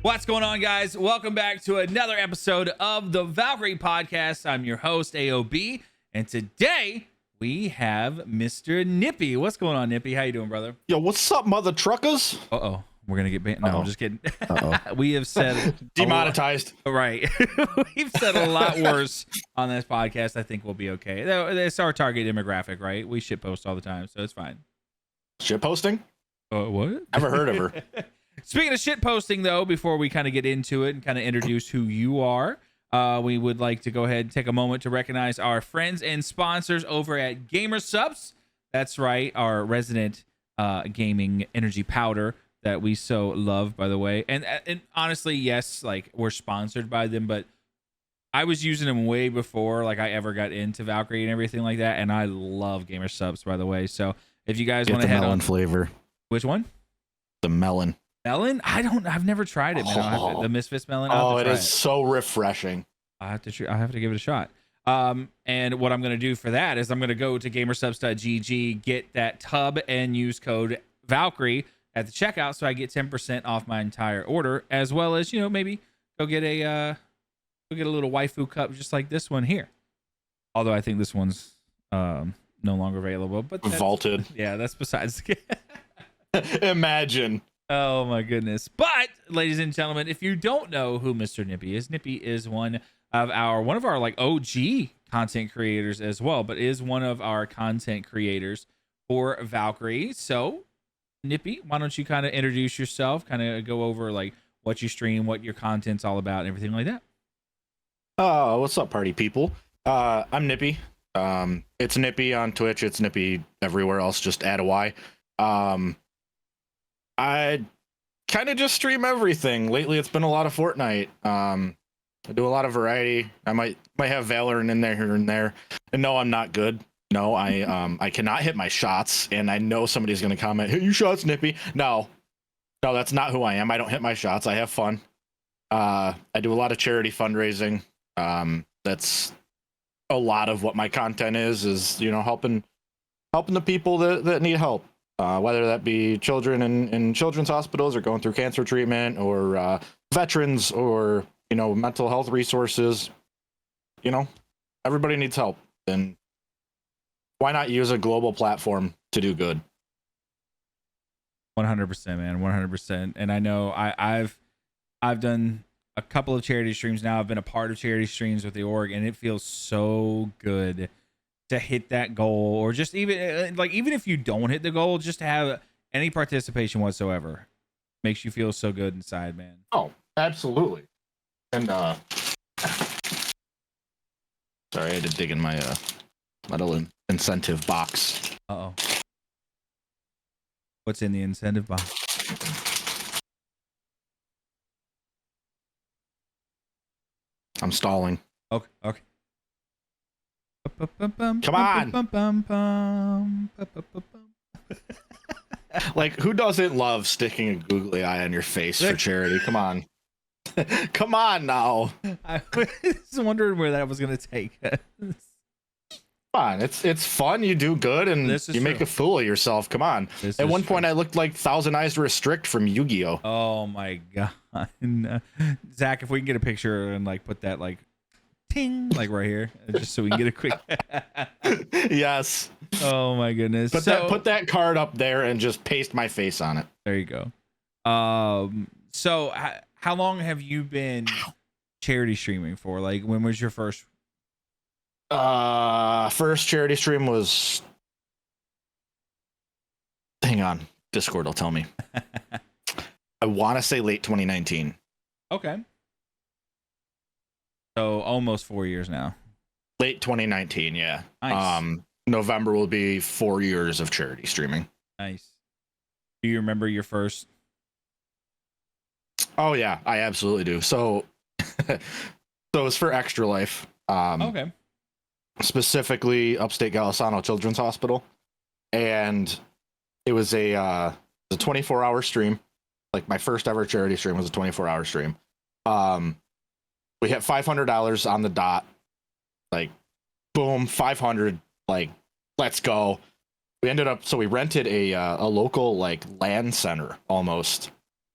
What's going on, guys? Welcome back to another episode of the Valkyrie podcast. I'm your host, AOB, and today we have Mr. Nippy. What's going on, Nippy? How you doing, brother? Yo, what's up, mother truckers? Uh-oh. We're going to get banned. No, I'm just kidding. Uh-oh. We have said... Demonetized. Right. We've said a lot worse on this podcast. I think we'll be okay. It's our target demographic, right? We shitpost all the time, so it's fine. Shit posting? What? Never heard of her. Speaking of shit posting, though, before we kind of get into it and kind of introduce who you are, we would like to go ahead and take a moment to recognize our friends and sponsors over at Gamer Subs. That's right, our resident gaming energy powder that we so love, by the way. And honestly, yes, like we're sponsored by them, but I was using them way before like I ever got into Valkyrie and everything like that. And I love Gamer Subs, by the way. So if you guys want to head melon on flavor. Which one? The melon. Melon? I've never tried it, man. The Misfits melon. It is so refreshing. I have to give it a shot. And what I'm going to do for that is I'm going to go to gamersubs.gg, get that tub and use code Valkyrie at the checkout. So I get 10% off my entire order, as well as, maybe go get a little waifu cup, just like this one here. Although I think this one's, no longer available, but vaulted. Yeah, that's besides. Imagine. Oh my goodness. But ladies and gentlemen, if you don't know who Mr. Nippy is one of our like OG content creators as well, but is one of our content creators for Valkyrie. So Nippy, why don't you kind of introduce yourself, kind of go over like what you stream, what your content's all about, and everything like that. What's up, party people? I'm Nippy. It's Nippy on Twitch. It's Nippy everywhere else. Just add a Y. I kind of just stream everything. Lately, it's been a lot of Fortnite. I do a lot of variety. I might have Valorant in there here and there. And no, I'm not good. No, I cannot hit my shots. And I know somebody's gonna comment, "Hit your shots, Nippy." No, that's not who I am. I don't hit my shots. I have fun. I do a lot of charity fundraising. That's a lot of what my content is helping the people that need help. Whether that be children in children's hospitals or going through cancer treatment, or veterans, or mental health resources. Everybody needs help, and why not use a global platform to do good? 100%, man, 100%. And I know I've done a couple of charity streams now. I've been a part of charity streams with the org, and it feels so good to hit that goal, or just even if you don't hit the goal, just to have any participation whatsoever makes you feel so good inside, man. Oh, absolutely. And sorry, I had to dig in my little incentive box. Uh-oh. What's in the incentive box? I'm stalling. Okay. Come on. Like, who doesn't love sticking a googly eye on your face for charity? Come on. Come on now. I was wondering where that was going to take us. Come on, it's fun. You do good, and you make a fool of yourself. Come on. At one point, I looked like Thousand Eyes Restrict from Yu-Gi-Oh. Oh my god, Zach! If we can get a picture and like put that like ting like right here, just so we can get a quick. Yes. Oh my goodness. Put that card up there and just paste my face on it. There you go. So how long have you been charity streaming for? Like, when was your first? First charity stream was. Hang on, Discord will tell me. I want to say late 2019. Okay. So almost 4 years now. Late 2019, yeah. Nice. November will be 4 years of charity streaming. Nice. Do you remember your first? Oh yeah, I absolutely do. So it's for Extra Life. Okay. Specifically Upstate Golisano Children's Hospital. And it was a 24-hour stream. Like, my first ever charity stream was a 24-hour stream. We hit $500 on the dot. Like, boom, 500. Like, let's go. We ended up, so we rented a local like land center almost.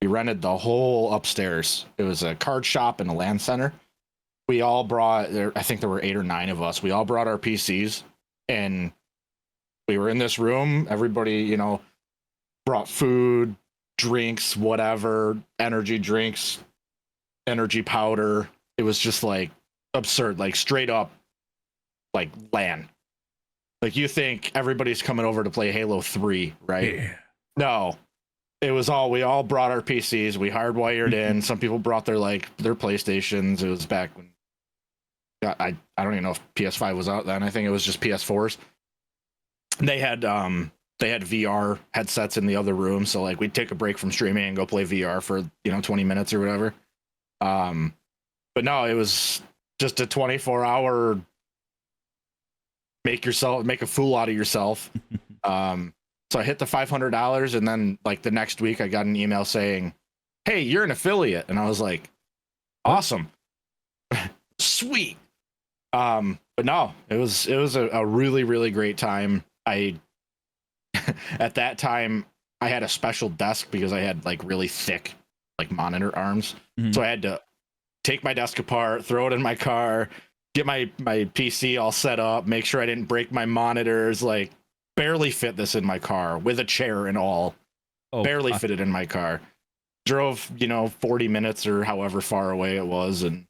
We rented the whole upstairs. It was a card shop and a LAN center. We all brought I think there were 8 or 9 of us. We all brought our PCs, and we were in this room. Everybody, you know, brought food, drinks, whatever, energy drinks, energy powder. It was just like absurd, like straight up like LAN. Like you think everybody's coming over to play Halo 3, right? Yeah. No. It was we all brought our PCs. We hardwired in. Some people brought their PlayStations. It was back when I don't even know if PS5 was out then. I think it was just PS4s. They had VR headsets in the other room, so like we'd take a break from streaming and go play VR for 20 minutes or whatever. But no, it was just a 24-hour make a fool out of yourself. So I hit the $500, and then like the next week I got an email saying, "Hey, you're an affiliate," and I was like, "Awesome, sweet." But no, it was a really, really great time. At that time I had a special desk because I had like really thick like monitor arms. Mm-hmm. So I had to take my desk apart, throw it in my car, get my PC all set up, make sure I didn't break my monitors, like barely fit this in my car with a chair and all. Barely fit it in my car. Drove, 40 minutes or however far away it was, and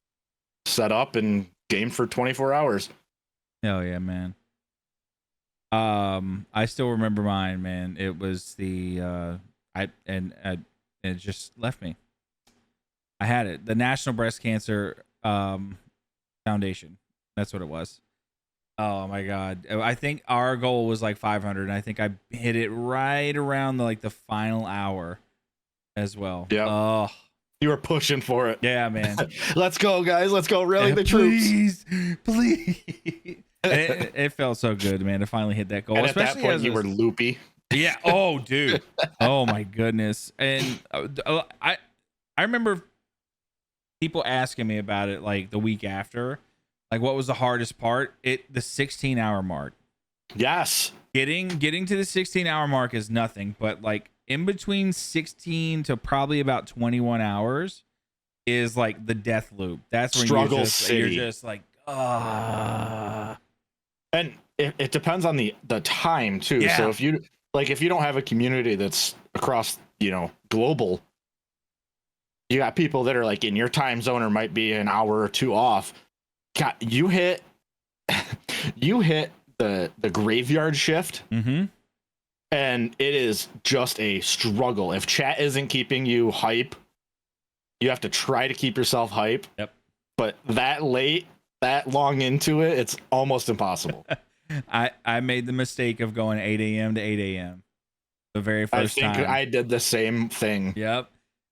set up and gamed for 24 hours. Oh yeah, man. I still remember mine, man. It was the it just left me. I had it. The National Breast Cancer Foundation. That's what it was. Oh my God. I think our goal was like 500, and I think I hit it right around the final hour as well. Yeah. Oh, you were pushing for it. Yeah, man. Let's go, guys. Let's go rally the troops. Please. It felt so good, man, to finally hit that goal. And at that point, you were loopy. Yeah. Oh, dude. Oh my goodness. And I remember people asking me about it like the week after, like what was the hardest part? The 16-hour mark. Yes. Getting to the 16-hour mark is nothing, but like in between 16 to probably about 21 hours is like the death loop. That's when Struggle you're just like, And it depends on the time too. Yeah. So if you don't have a community that's across, global, you got people that are like in your time zone or might be an hour or two off. God, you hit the graveyard shift. Mm-hmm. And it is just a struggle. If chat isn't keeping you hype, you have to try to keep yourself hype. Yep. But that late, that long into it, it's almost impossible. I made the mistake of going 8 a.m. to 8 a.m. the very first time. I think I did the same thing. Yep.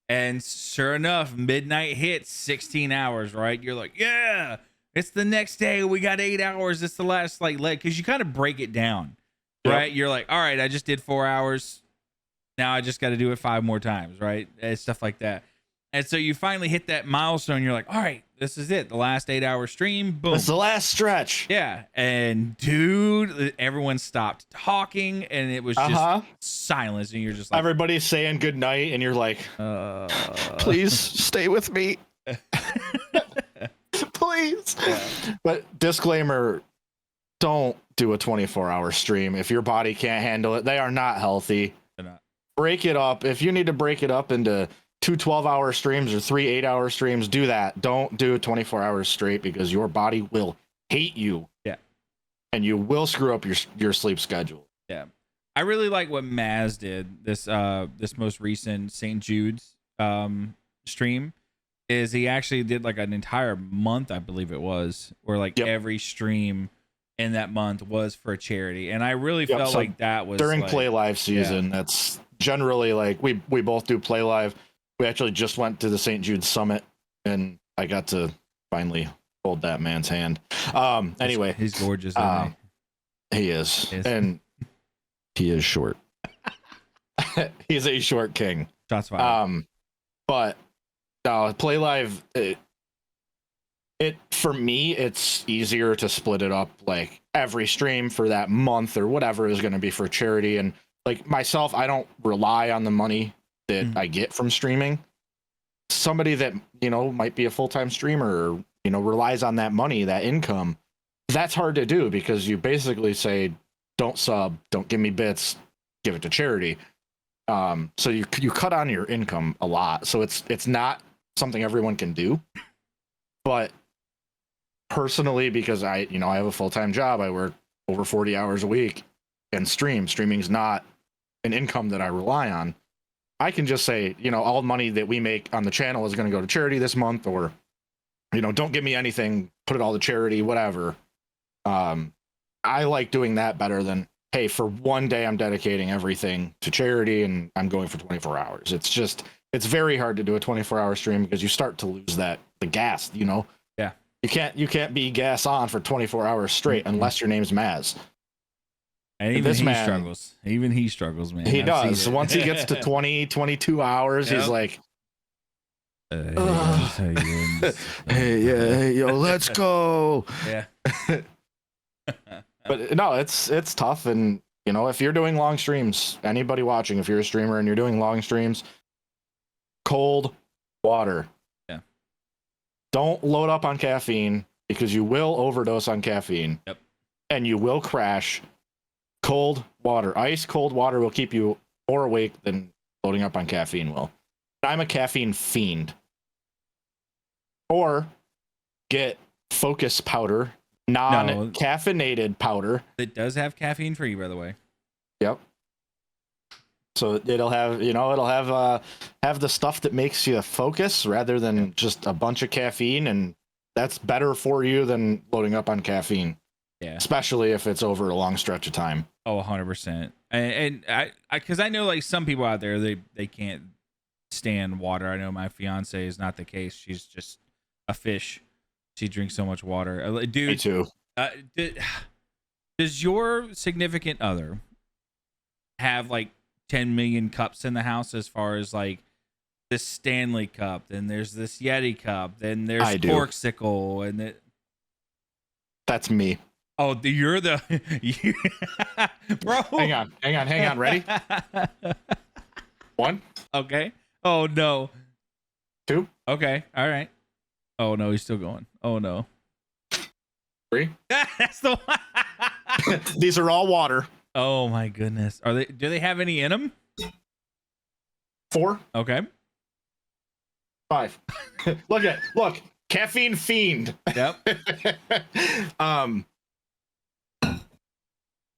And sure enough, midnight hits 16 hours, right? You're like, yeah, it's the next day. We got 8 hours. It's the last leg, because you kind of break it down. Right. You're like, all right, I just did 4 hours. Now I just got to do it 5 more times. Right. And stuff like that. And so you finally hit that milestone. You're like, all right, this is it. The last 8-hour stream. Boom. It's the last stretch. Yeah. And dude, everyone stopped talking, and it was just silence. And you're just like, everybody's saying good night. And you're like, please stay with me. Please. Yeah. But disclaimer, don't do a 24-hour stream. If your body can't handle it, they are not healthy. They're not. Break it up. If you need to break it up into 2 12-hour streams or 3 8-hour streams, do that. Don't do 24 hours straight, because your body will hate you. Yeah. And you will screw up your sleep schedule. Yeah. I really like what Maz did this most recent St. Jude's stream. Is he actually did like an entire month, I believe it was, where like every stream in that month was for a charity, and I really felt like that was during like, Play Live season. Yeah. That's generally like we both do Play Live. We actually just went to the St. Jude's Summit, and I got to finally hold that man's hand. Anyway, he's gorgeous. He is, and he is short. He's a short king. Shots fired. But Play Live. It for me, it's easier to split it up, like every stream for that month or whatever is going to be for charity. And like myself, I don't rely on the money that I get from streaming. Somebody that, might be a full-time streamer or, relies on that money, that income, that's hard to do because you basically say, don't sub, don't give me bits, give it to charity. So you cut on your income a lot. So it's not something everyone can do. But personally, because I have a full-time job, I work over 40 hours a week and streaming's not an income that I rely on. I can just say, all money that we make on the channel is going to go to charity this month, or, don't give me anything, put it all to charity, whatever. I like doing that better than, hey, for one day I'm dedicating everything to charity and I'm going for 24 hours. It's very hard to do a 24-hour stream because you start to lose the gas, Yeah. You can't be gas on for 24 hours straight unless your name's Maz. And even he struggles. Even he struggles, man. He does. Once he gets to 20, 22 hours, he's like, hey, yo, let's go. Yeah. But no, it's tough. And, if you're doing long streams, anybody watching, if you're a streamer and you're doing long streams, cold water. Yeah. Don't load up on caffeine because you will overdose on caffeine. Yep. And you will crash. Cold water, ice cold water will keep you more awake than loading up on caffeine will. I'm a caffeine fiend. Or get focus powder, non-caffeinated powder. It does have caffeine free, by the way. Yep. So it'll have, have the stuff that makes you focus rather than just a bunch of caffeine, and that's better for you than loading up on caffeine. Yeah. Especially if it's over a long stretch of time. Oh, 100%. And I because I know like some people out there, they can't stand water. I know my fiance is not the case. She's just a fish. She drinks so much water. Dude, me too. Does your significant other have like 10 million cups in the house, as far as like this Stanley cup, then there's this Yeti cup, then there's Corksicle, and that's me. Oh, you're the bro. Hang on. Ready? 1. Okay. Oh no. 2. Okay. All right. Oh no, he's still going. Oh no. 3. That's the one. These are all water. Oh my goodness. Do they have any in them? 4. Okay. 5. Look, caffeine fiend. Yep.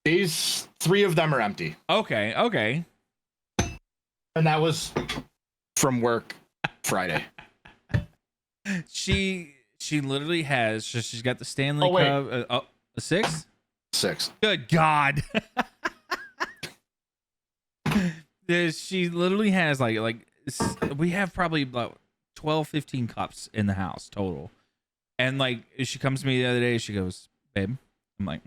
These 3 of them are empty. Okay. And that was from work Friday. She literally has. She's got the Stanley Cup. A 6. 6. Good God. She literally has like we have probably about 12, 15 cups in the house total. And like she comes to me the other day, she goes, babe. I'm like,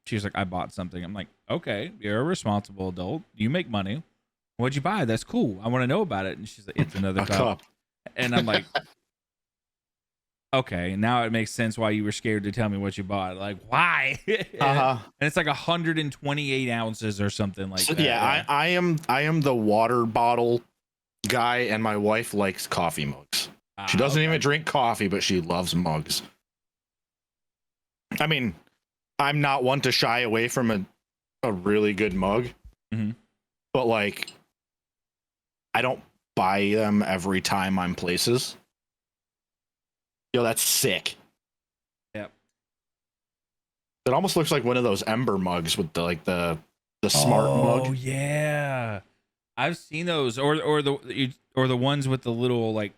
She's like, I bought something. I'm like, okay, you're a responsible adult. You make money. What'd you buy? That's cool. I want to know about it. And she's like, it's another cup. And I'm like, okay, now it makes sense why you were scared to tell me what you bought. Like, why? And it's like 128 ounces or something like that. Yeah, I am the water bottle guy, and my wife likes coffee mugs. She doesn't even drink coffee, but she loves mugs. I mean, I'm not one to shy away from a really good mug, but like, I don't buy them every time I'm places. Yo, that's sick. Yep. It almost looks like one of those Ember mugs with the smart mug. Oh yeah, I've seen those, or the ones with the little like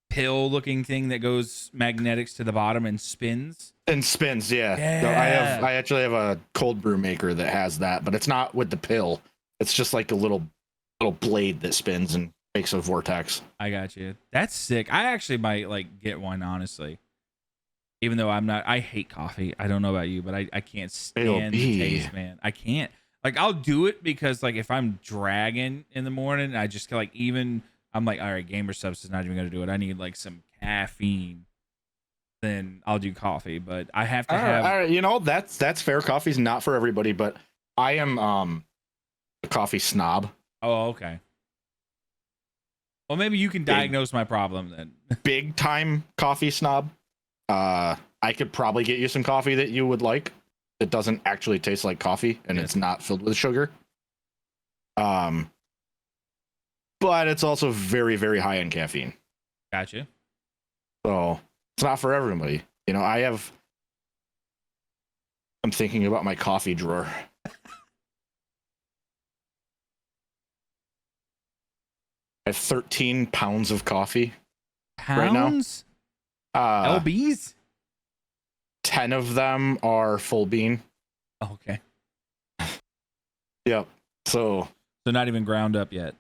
pill looking thing that goes magnetics to the bottom and spins. And spins, yeah. I actually have a cold brew maker that has that, but it's not with the pill. It's just like a little blade that spins and makes a vortex. I got you. That's sick. I actually might like get one, honestly. Even though I hate coffee. I don't know about you, but I can't stand the taste, man. I can't. Like, I'll do it because like if I'm dragging in the morning, I just like I'm like, all right, Gamer Subs is not even gonna do it. I need like some caffeine. Then I'll do coffee, but I have to have. All right, that's fair. Coffee's not for everybody, but I am a coffee snob. Oh, okay. Well, maybe you can diagnose my problem then. Big time coffee snob. I could probably get you some coffee that you would like. It doesn't actually taste like coffee, and it's not filled with sugar. But it's also very, very high in caffeine. Gotcha. So it's not for everybody. You know, I'm thinking about my coffee drawer. I have 13 pounds of coffee right now. Pounds? LBs? 10 of them are full bean. Oh, okay. Yep. So not even ground up yet.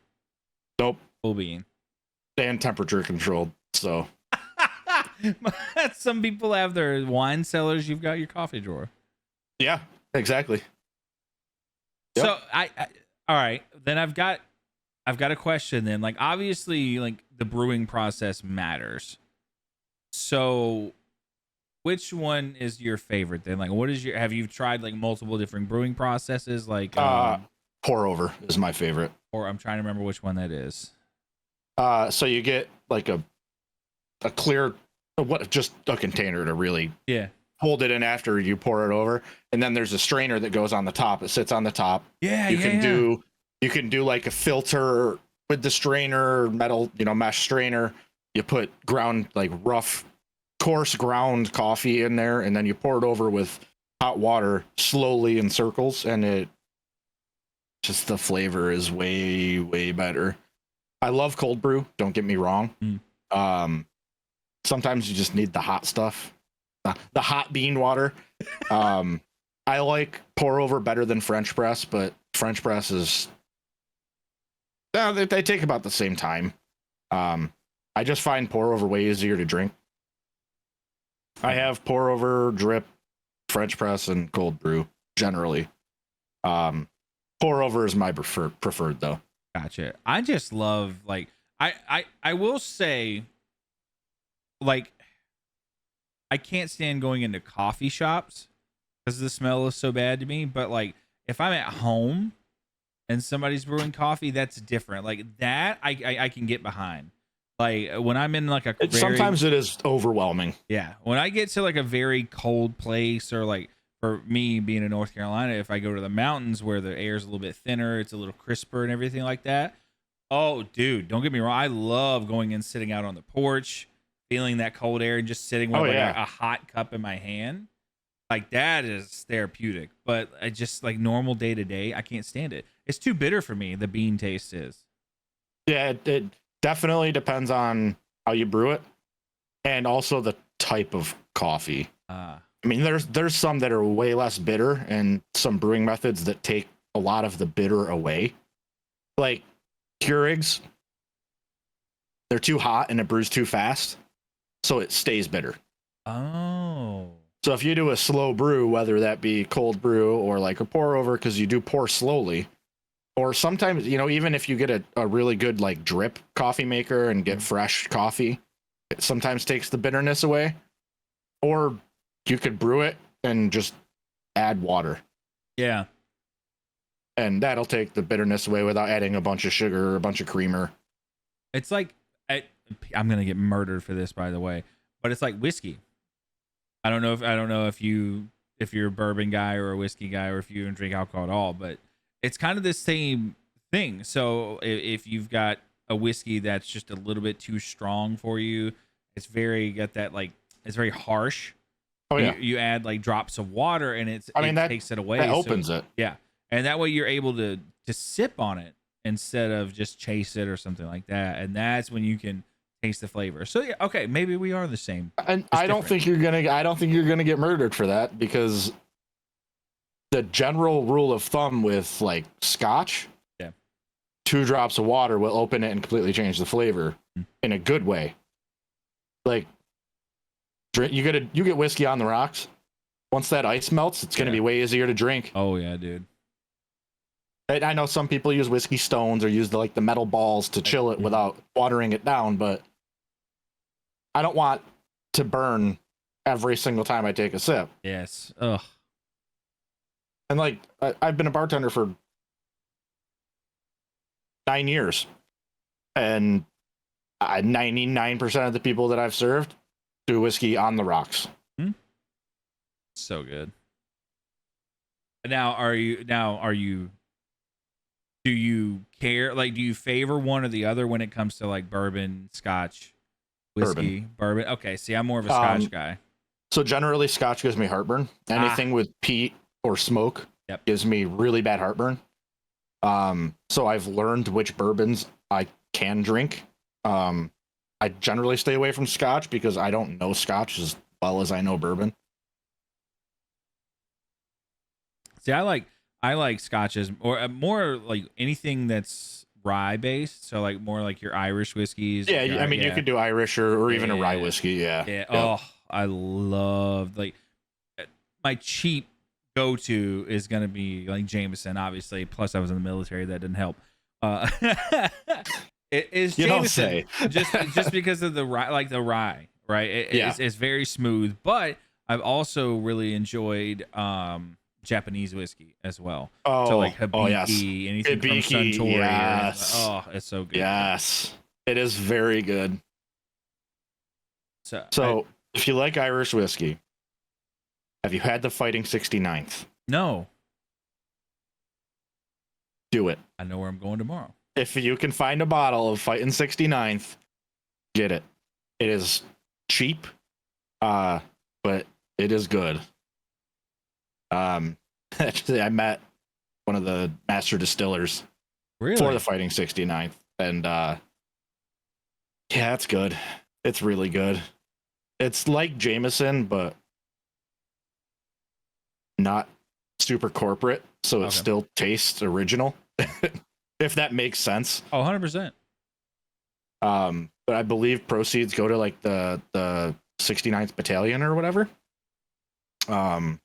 Nope. Full bean. And temperature controlled. So some people have their wine cellars. You've got your coffee drawer. yeah, exactly. Yep. So I all right. Then I've got a question then. Like obviously like the brewing process matters. So which one is your favorite then? Like what is have you tried like multiple different brewing processes? Like pour over is my favorite. Or I'm trying to remember which one that is. So you get like a clear just a container to really hold it in after you pour it over, and then there's a strainer that goes on the top. It sits on the top. You can do like a filter with the strainer, metal, mesh strainer. You put ground like rough, coarse ground coffee in there, and then you pour it over with hot water slowly in circles, and it just the flavor is way, way better. I love cold brew. Don't get me wrong. Sometimes you just need the hot stuff, the hot bean water. I like pour over better than French press, but French press is they take about the same time. I just find pour over way easier to drink. I have pour over, drip, French press, and cold brew generally. Pour over is my preferred though. Gotcha. I just love like I will say like I can't stand going into coffee shops because the smell is so bad to me. But like if I'm at home and somebody's brewing coffee, that's different. Like that I can get behind. Like when I'm in like sometimes it is overwhelming. Yeah. When I get to like a very cold place, or like for me being in North Carolina, if I go to the mountains where the air is a little bit thinner, it's a little crisper and everything like that. Oh, dude, don't get me wrong. I love going and sitting out on the porch, feeling that cold air and just sitting with a hot cup in my hand. Like that is therapeutic. But I just like normal day to day, I can't stand it. It's too bitter for me. The bean taste is. Yeah, it definitely depends on how you brew it, and also the type of coffee. I mean, there's some that are way less bitter, and some brewing methods that take a lot of the bitter away. Like Keurigs, they're too hot and it brews too fast, so it stays bitter. Oh. So if you do a slow brew, whether that be cold brew or like a pour over, because you do pour slowly, or sometimes, even if you get a really good like drip coffee maker and get fresh coffee, it sometimes takes the bitterness away. Or you could brew it and just add water. Yeah. And that'll take the bitterness away without adding a bunch of sugar or a bunch of creamer. It's like, I'm going to get murdered for this, by the way, but it's like whiskey. I don't know if you're a bourbon guy or a whiskey guy, or if you don't drink alcohol at all, but it's kind of the same thing. So if you've got a whiskey that's just a little bit too strong for you, it's very very harsh. Oh yeah. You add like drops of water and it takes it away. That opens it. Yeah. And that way you're able to sip on it instead of just chase it or something like that. And that's when you can taste the flavor. So yeah, okay, maybe we are the same. And I don't think you're gonna get murdered for that, because the general rule of thumb with like Scotch, 2 drops of water will open it and completely change the flavor in a good way. Like you get whiskey on the rocks. Once that ice melts, it's gonna be way easier to drink. Oh yeah, dude. I know some people use whiskey stones or use the metal balls to chill it without watering it down, but I don't want to burn every single time I take a sip. Yes. Ugh. And like I've been a bartender for 9 years, and 99% of the people that I've served do whiskey on the rocks. So good. Now, are you? Do you care? Like, do you favor one or the other when it comes to like bourbon, Scotch, whiskey, bourbon? Okay, see, I'm more of a Scotch guy. So generally, Scotch gives me heartburn. Anything with peat or smoke gives me really bad heartburn. So I've learned which bourbons I can drink. I generally stay away from Scotch because I don't know Scotch as well as I know bourbon. See, I like Scotches or more like anything that's rye based. So like more like your Irish whiskeys. Yeah, I mean you could do Irish or even a rye whiskey. Yeah. Yep. Oh, I love like my cheap go-to is gonna be like Jameson, obviously. Plus, I was in the military, that didn't help. It is Jameson, just because of the rye, right? It's very smooth, but I've also really enjoyed Japanese whiskey as well. So like Hibiki, anything from Suntory. Yes. It's so good. Yes, it is very good. So if you like Irish whiskey, have you had the Fighting 69th? No. Do it. I know where I'm going tomorrow. If you can find a bottle of Fighting 69th, get it. It is cheap, but it is good. Actually, I met one of the master distillers for the Fighting 69th, and yeah, it's good. It's really good. It's like Jameson, but not super corporate, so it still tastes original. If that makes sense. Oh, 100%. But I believe proceeds go to like the 69th Battalion or whatever. I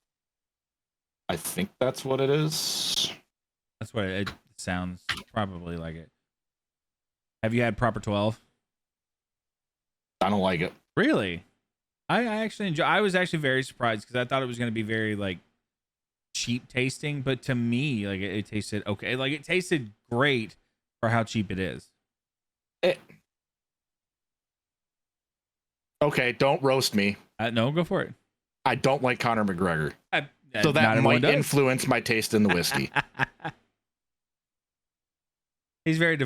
think that's what it is. That's what it sounds probably like it. Have you had Proper 12? I don't like it. Really? I actually enjoy. I was actually very surprised because I thought it was going to be very like cheap tasting, but to me, like it tasted okay. Like it tasted great for how cheap it is. Okay, don't roast me. No, go for it. I don't like Conor McGregor. So that might influence my taste in the whiskey. He's very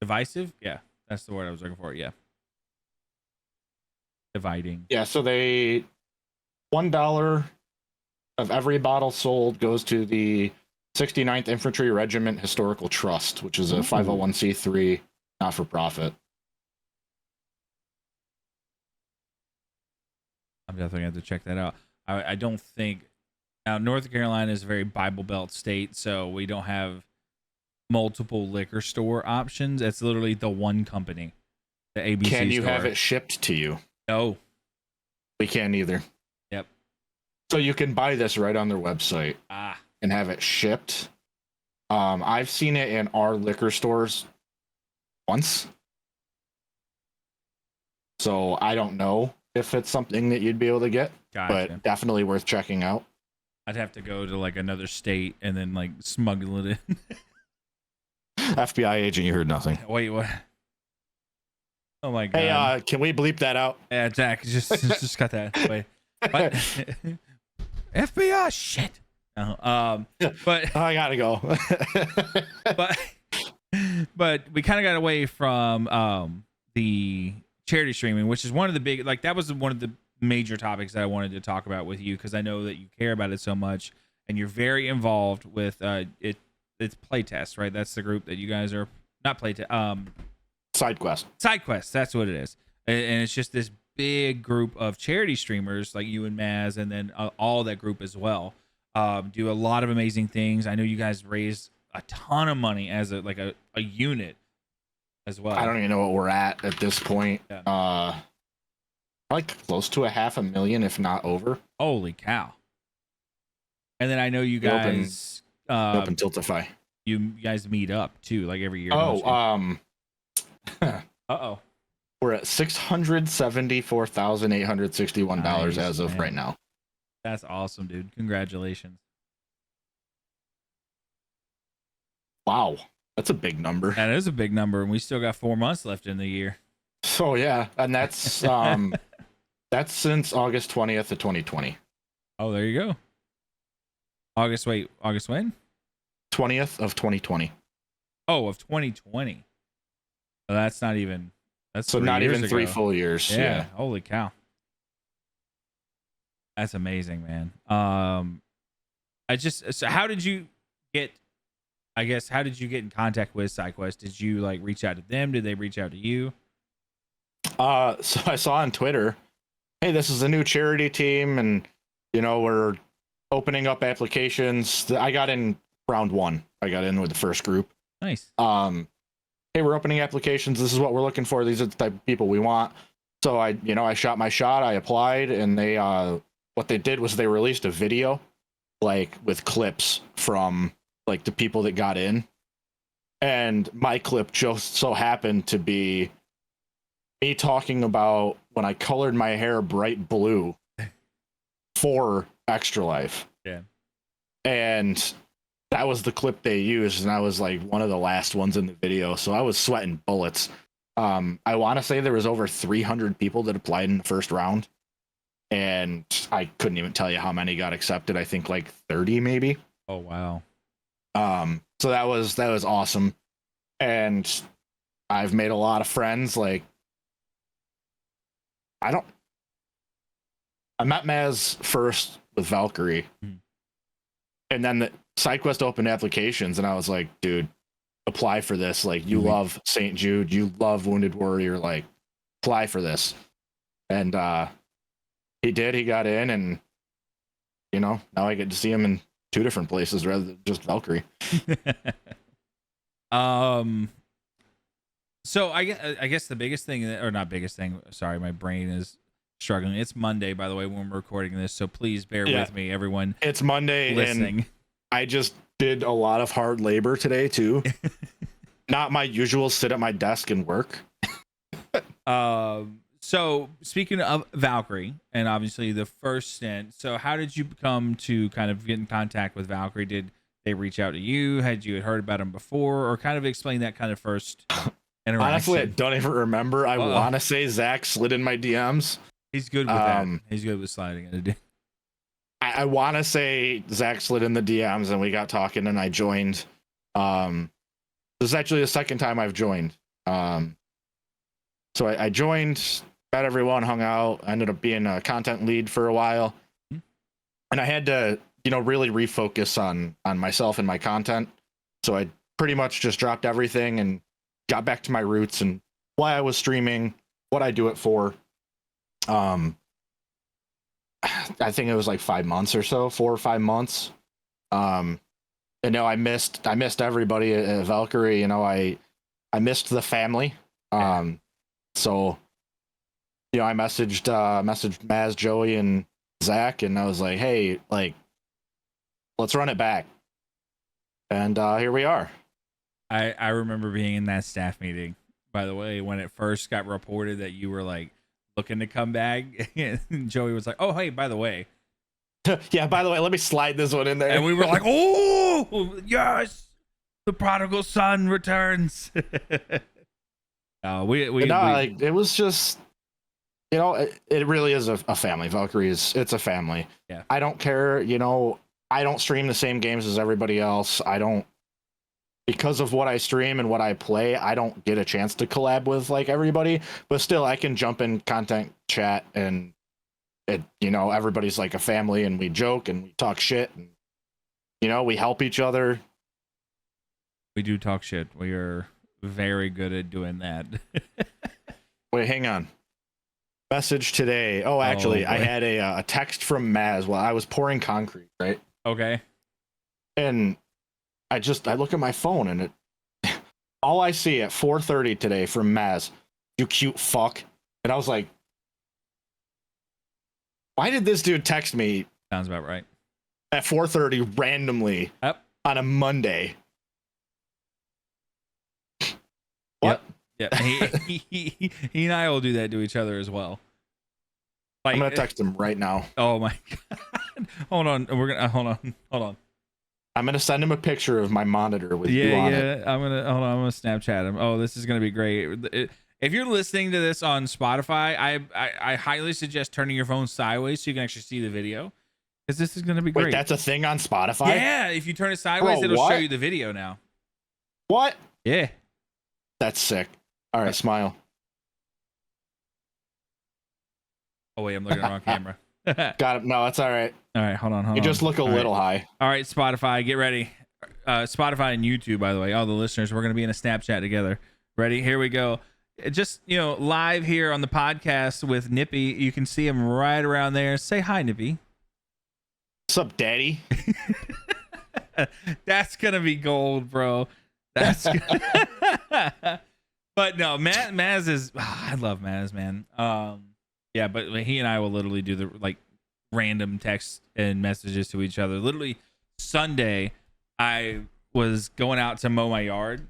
divisive. Yeah, that's the word I was looking for. Yeah. Dividing. Yeah, so they $1 of every bottle sold goes to the 69th Infantry Regiment Historical Trust, which is a 501c3 not for profit. I'm definitely going to have to check that out. I don't think now North Carolina is a very Bible Belt state, so we don't have multiple liquor store options. It's literally the one company, the ABC. Can you store. have it shipped to you? No, we can't either. Yep. So you can buy this right on their website and have it shipped. I've seen it in our liquor stores once, so I don't know if it's something that you'd be able to get, but definitely worth checking out. I'd have to go to like another state and then like smuggle it in. FBI agent, you heard nothing. Wait, what? Oh my god! Hey, can we bleep that out? Yeah, Jack, just cut that away. What? FBI shit. But I gotta go. but we kind of got away from the charity streaming, which is one of the big, like that was one of the major topics that I wanted to talk about with you because I know that you care about it so much and you're very involved with it's Playtest, right? That's the group that you guys are not Playtest. Side Quest. That's what it is, and it's just this big group of charity streamers like you and Maz, and then all that group as well. Do a lot of amazing things. I know you guys raise a ton of money as a unit as well. I don't even know what we're at this point. Yeah. Like close to $500,000, if not over. Holy cow! And then I know you guys open Tiltify. You guys meet up too, like every year. We're at $674,861 as of right now. That's awesome, dude. Congratulations. Wow. That's a big number. That is a big number, and we still got 4 months left in the year. So yeah, and that's that's since August 20th of 2020. Oh, there you go. August when? 20th of 2020. Oh, of 2020. So that's not even. That's so not even 3 ago. full years. Yeah. Holy cow. That's amazing, man. So how did you get? I guess how did you get in contact with SideQuest? Did you like reach out to them? Did they reach out to you? So I saw on Twitter, hey, this is a new charity team, and we're opening up applications. I got in round 1. I got in with the first group. Nice. Hey, we're opening applications. This is what we're looking for. These are the type of people we want. So I shot my shot. I applied, and they what they did was they released a video, like with clips from like the people that got in, and my clip just so happened to be me talking about when I colored my hair bright blue for Extra Life. Yeah. And that was the clip they used, and I was like one of the last ones in the video, so I was sweating bullets. I want to say there was over 300 people that applied in the first round, and I couldn't even tell you how many got accepted. I think like 30 maybe. Oh wow. So that was awesome, and I've made a lot of friends. Like I met Maz first with Valkyrie, and then the SideQuest opened applications, and I was like, dude, apply for this. Like, you love St. Jude, you love Wounded Warrior, like, apply for this. And he did. He got in, and now I get to see him in 2 different places rather than just Valkyrie. So I guess the biggest thing, or not biggest thing, sorry, my brain is struggling. It's Monday, by the way, when we're recording this, so please bear with me, everyone. It's Monday, listening. And I just did a lot of hard labor today too. Not my usual sit at my desk and work. So speaking of Valkyrie, and obviously the first stint, so how did you come to kind of get in contact with Valkyrie? Did they reach out to you? Had you heard about them before, or kind of explain that kind of first interaction? Honestly, I don't even remember. I want to say Zach slid in my DMs. He's good with that. He's good with sliding in. I want to say Zach slid in the DMs, and we got talking, and I joined. This is actually the second time I've joined. So I joined, met everyone, hung out. I ended up being a content lead for a while, and I had to, really refocus on myself and my content. So I pretty much just dropped everything and got back to my roots and why I was streaming, what I do it for. I think it was like 5 months or so, 4 or 5 months. And I missed everybody at Valkyrie. I missed the family. So I messaged Maz, Joey, and Zach, and I was like, hey, like, let's run it back. And here we are. I remember being in that staff meeting, by the way, when it first got reported that you were like looking to come back. And Joey was like, oh, hey, by the way. Yeah, by the way, let me slide this one in there. And we were like, oh, yes, the prodigal son returns. It was just, it really is a family. Valkyrie it's a family. Yeah. I don't care, I don't stream the same games as everybody else. Because of what I stream and what I play, I don't get a chance to collab with like everybody, but still I can jump in content chat, and everybody's like a family, and we joke and we talk shit, and we help each other. We do talk shit. We are very good at doing that. Wait, hang on. Message today. Oh, actually, I had a text from Maz while I was pouring concrete, right? Okay. And I look at my phone, and all I see at 4:30 today from Maz, you cute fuck. And I was like, why did this dude text me? Sounds about right. At 4:30 randomly on a Monday. What? Yep. He and I will do that to each other as well. Like, I'm gonna text him right now. Oh my god! Hold on. Hold on. I'm gonna send him a picture of my monitor with you on it. I'm gonna hold on. I'm gonna Snapchat him. Oh, this is gonna be great. If you're listening to this on Spotify, I highly suggest turning your phone sideways so you can actually see the video, because this is gonna be great. Wait, that's a thing on Spotify? Yeah, if you turn it sideways, Bro, it'll what? show you the video now. What? Yeah. That's sick. All right, smile. Oh wait, I'm looking at the wrong camera. Got it. No, it's all right. All right, hold on. You just look a little high. All right, Spotify, get ready. Spotify and YouTube, by the way, all the listeners, we're gonna be in a Snapchat together. Ready? Here we go. Just, live here on the podcast with Nippy. You can see him right around there. Say hi, Nippy. What's up, Daddy? That's gonna be gold, bro. That's but no, Maz is I love Maz, man. Yeah, but he and I will literally do the random texts and messages to each other. Literally Sunday, I was going out to mow my yard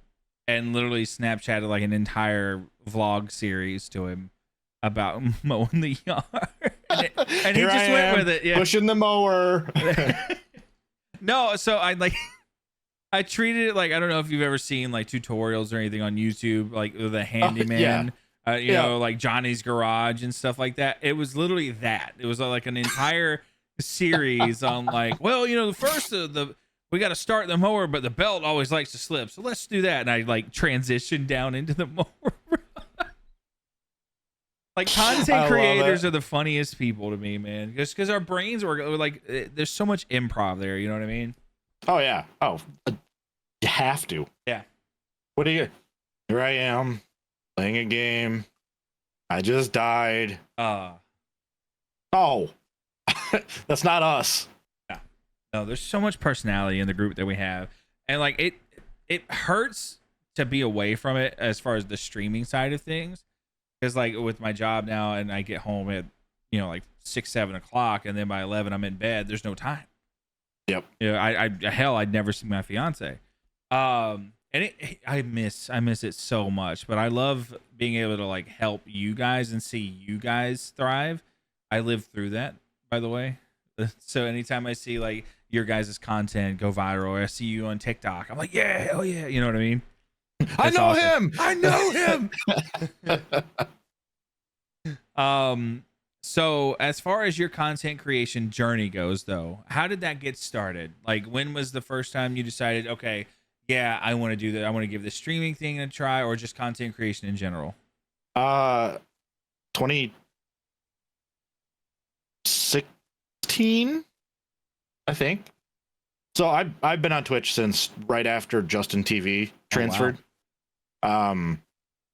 and literally Snapchatted like an entire vlog series to him about mowing the yard. and he just went with it. Yeah. Pushing the mower. No, so I treated it like, I don't know if you've ever seen like tutorials or anything on YouTube, like the handyman, like Johnny's Garage and stuff like that. It was literally that. It was like an entire series on the first we got to start the mower, but the belt always likes to slip. So let's do that. And I transitioned down into the mower. Content creators are the funniest people to me, man. Just because our brains were there's so much improv there. You know what I mean? Oh yeah. Oh, you have to. Yeah. What are you? Here I am playing a game. I just died. Oh, that's not us. No, there's so much personality in the group that we have, and it hurts to be away from it as far as the streaming side of things, because with my job now, and I get home at 6-7 o'clock, and then by 11 I'm in bed. There's no time. Yep. I'd never see my fiance. And I miss it so much, but I love being able to help you guys and see you guys thrive. I lived through that, by the way. So anytime I see your guys' content go viral, or I see you on TikTok, I'm like, yeah, hell yeah. You know what I mean? I know him. I know him. So as far as your content creation journey goes, though, how did that get started? When was the first time you decided, okay, yeah, I want to do that. I want to give the streaming thing a try, or just content creation in general? 2016, I think. So I've been on Twitch since right after Justin TV transferred. Oh, wow.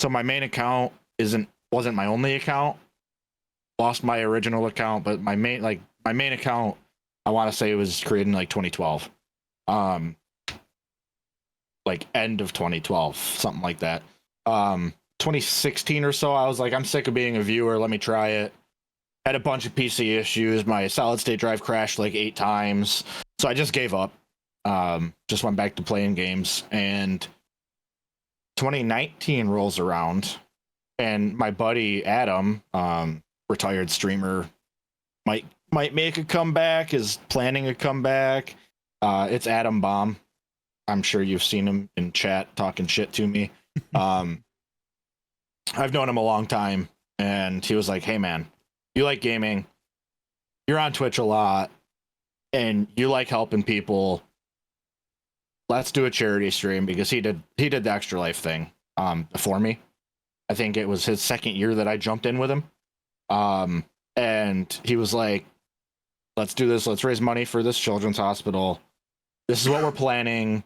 So my main account wasn't my only account. Lost my original account, but my main account, I want to say it was created in 2012. End of 2012, something like that. 2016 or so, I was like, I'm sick of being a viewer. Let me try it. Had a bunch of PC issues. My solid state drive crashed 8 times. So I just gave up. Just went back to playing games. And 2019 rolls around, and my buddy Adam, retired streamer, might make a comeback, is planning a comeback. It's Adam Bomb. I'm sure you've seen him in chat talking shit to me. I've known him a long time, and he was like, hey man, you like gaming, you're on Twitch a lot, and you like helping people. Let's do a charity stream, because he did the Extra Life thing before me. I think it was his second year that I jumped in with him. And he was like, let's do this. Let's raise money for this children's hospital. This is what we're planning.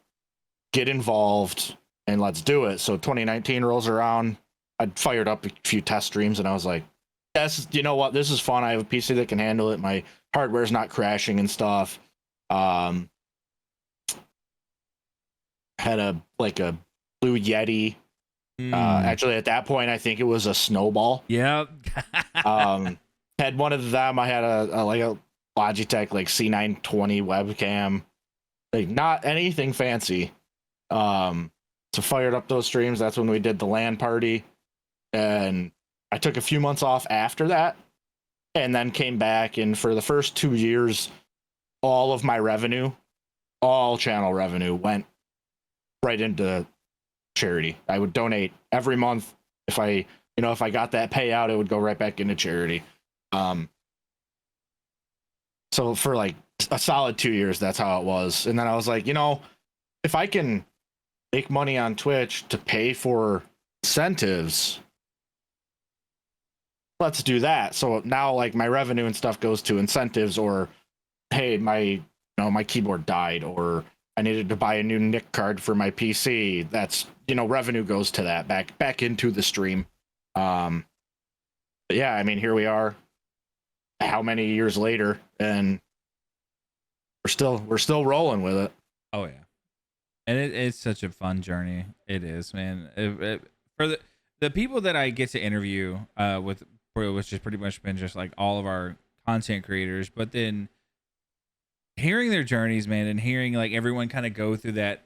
Get involved and let's do it. So 2019 rolls around. I'd fired up a few test streams, and I was like, yes, you know what? This is fun. I have a PC that can handle it. My hardware's not crashing and stuff. Had a Blue Yeti. Actually, at that point, I think it was a Snowball. Yep. Had one of them. I had a Logitech C920 webcam, not anything fancy. So fired up those streams. That's when we did the LAN party, and I took a few months off after that, and then came back. And for the first 2 years, all of my revenue all channel revenue went right into charity. I would donate every month. If I got that payout, it would go right back into charity. So for like a solid 2 years, that's how it was. And then I was like, if I can make money on Twitch to pay for incentives, let's do that. So now like my revenue and stuff goes to incentives, or hey, my keyboard died, or I needed to buy a new NIC card for my PC. That's, revenue goes to that back into the stream. But yeah, I mean, here we are how many years later, and we're still rolling with it. Oh yeah. And it's such a fun journey. It is, man. For the people that I get to interview with, which has pretty much been just like all of our content creators, but then hearing their journeys, man, and hearing like everyone kind of go through that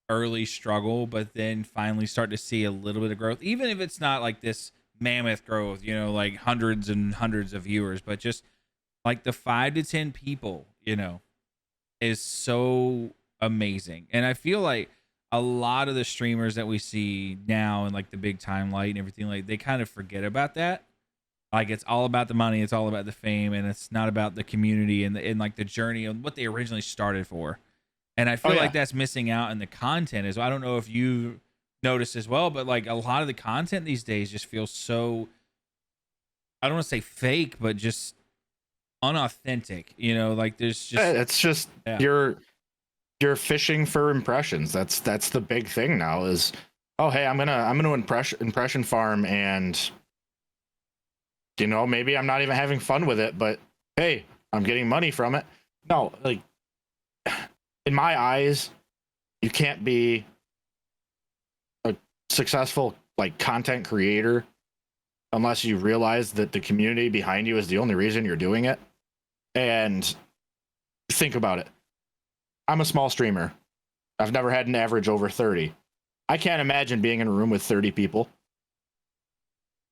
early struggle, but then finally start to see a little bit of growth, even if it's not like this mammoth growth, like hundreds and hundreds of viewers, but just like the 5 to 10 people, is so amazing. And I feel like a lot of the streamers that we see now and like the big time light and everything, like they kind of forget about that. Like it's all about the money, it's all about the fame, and it's not about the community and like the journey and what they originally started for. And I feel like that's missing out in the content as well. I don't know if you noticed as well, but like a lot of the content these days just feels so, I don't want to say fake, but just unauthentic. Like there's just it's just you're fishing for impressions. That's the big thing now is, oh hey, I'm gonna impression farm, and maybe I'm not even having fun with it, but hey, I'm getting money from it. No, like in my eyes, you can't be a successful like content creator unless you realize that the community behind you is the only reason you're doing it. And think about it. I'm a small streamer. I've never had an average over 30. I can't imagine being in a room with 30 people